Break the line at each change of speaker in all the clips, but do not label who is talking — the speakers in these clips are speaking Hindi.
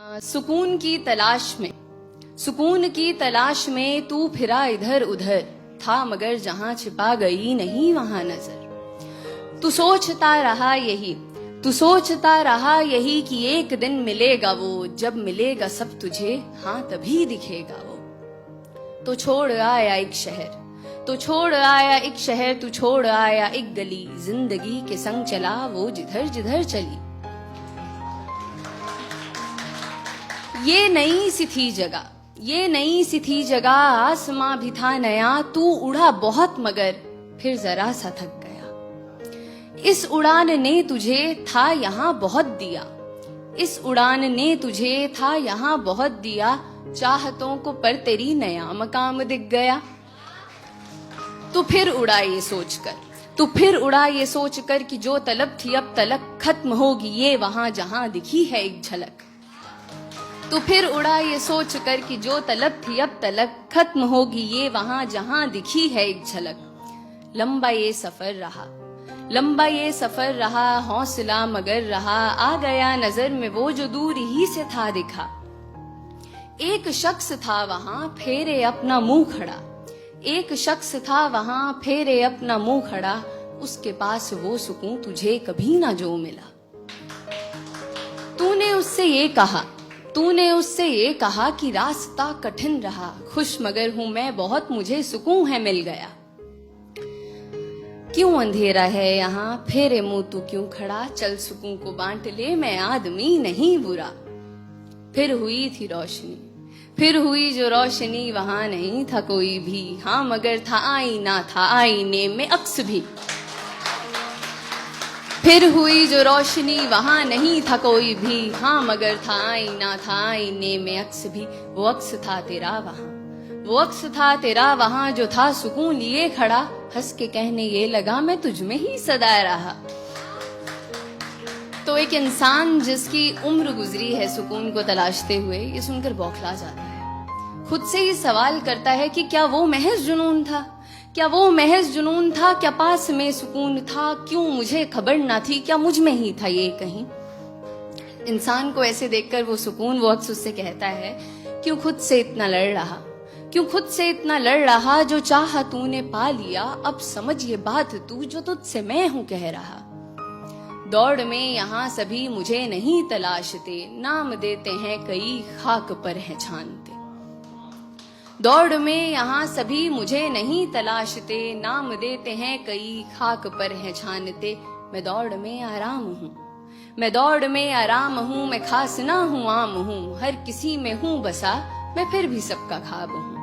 सुकून की तलाश में तू फिरा इधर उधर, था मगर जहां छिपा गई नहीं वहां नजर। तू सोचता रहा यही कि एक दिन मिलेगा वो, जब मिलेगा सब तुझे हाँ तभी दिखेगा वो। तो छोड़ आया एक शहर, तू छोड़ आया एक गली, जिंदगी के संग चला वो जिधर जिधर चली। ये नई सी थी जगह, आसमां भी था नया, तू उड़ा बहुत मगर फिर जरा सा थक गया। इस उड़ान ने तुझे था यहाँ बहुत दिया, चाहतों को पर तेरी नया मकाम दिख गया। तू फिर उड़ा ये सोचकर कि जो तलब थी अब तलक खत्म होगी ये वहां जहां दिखी है एक झलक। तू फिर उड़ा ये सोचकर कि जो तलब थी अब तलक खत्म होगी ये वहां जहां दिखी है एक झलक। लंबा ये सफर रहा, हौसला मगर रहा, आ गया नजर में वो जो दूर ही से था दिखा। एक शख्स था वहां फेरे अपना मुंह खड़ा, उसके पास वो सुकून तुझे कभी ना जो मिला। तूने उससे ये कहा कि रास्ता कठिन रहा, खुश मगर हूं मैं बहुत, मुझे सुकून है मिल गया। क्यों अंधेरा है यहाँ, फेरे मुंह तू क्यों खड़ा, चल सुकून को बांट ले, मैं आदमी नहीं बुरा। फिर हुई जो रोशनी, वहां नहीं था कोई भी, हाँ मगर था आईना, था आईने में अक्स भी। फिर हुई जो रोशनी, वहां नहीं था कोई भी, हाँ मगर था आईना, था आईने में अक्स भी। वो अक्स था तेरा वहां जो था सुकून लिए खड़ा, हंस के कहने ये लगा मैं तुझ में ही सदा रहा। तो एक इंसान जिसकी उम्र गुजरी है सुकून को तलाशते हुए, ये सुनकर बौखला जाता है। खुद से ही सवाल करता है कि क्या वो महज जुनून था, क्या पास में सुकून था, क्यों मुझे खबर ना थी, क्या मुझ में ही था ये कहीं। इंसान को ऐसे देखकर वो सुकून वो अक्स उससे कहता है, क्यों खुद से इतना लड़ रहा, जो चाहा तूने पा लिया, अब समझ ये बात तू जो तुझसे मैं हूं कह रहा। दौड़ में यहाँ सभी मुझे नहीं तलाशते, नाम देते हैं कई खाक पर है छानते। दौड़ में यहाँ सभी मुझे नहीं तलाशते, नाम देते हैं कई खाक पर है छानते। मैं दौड़ में आराम हूँ, मैं खास ना हूँ आम हूँ, हर किसी में हूँ बसा, मैं फिर भी सबका ख्वाब हूँ।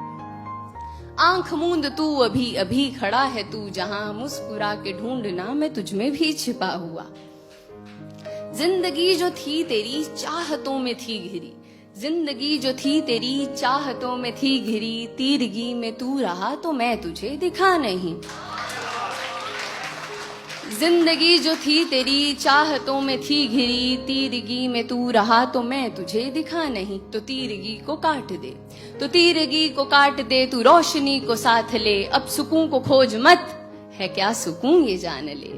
आंख मूंद तू अभी खड़ा है तू जहां, मुस्कुरा के ढूंढना मैं तुझ में भी छिपा हुआ। जिंदगी जो थी तेरी चाहतों में थी घिरी, तीरगी में तू रहा तो मैं तुझे दिखा नहीं। जिंदगी जो थी तेरी चाहतों में थी घिरी, तीरगी में तू रहा तो मैं तुझे दिखा नहीं। तो तीरगी को काट दे तू रोशनी को साथ ले, अब सुकून को खोज मत, है क्या सुकून ये जान ले।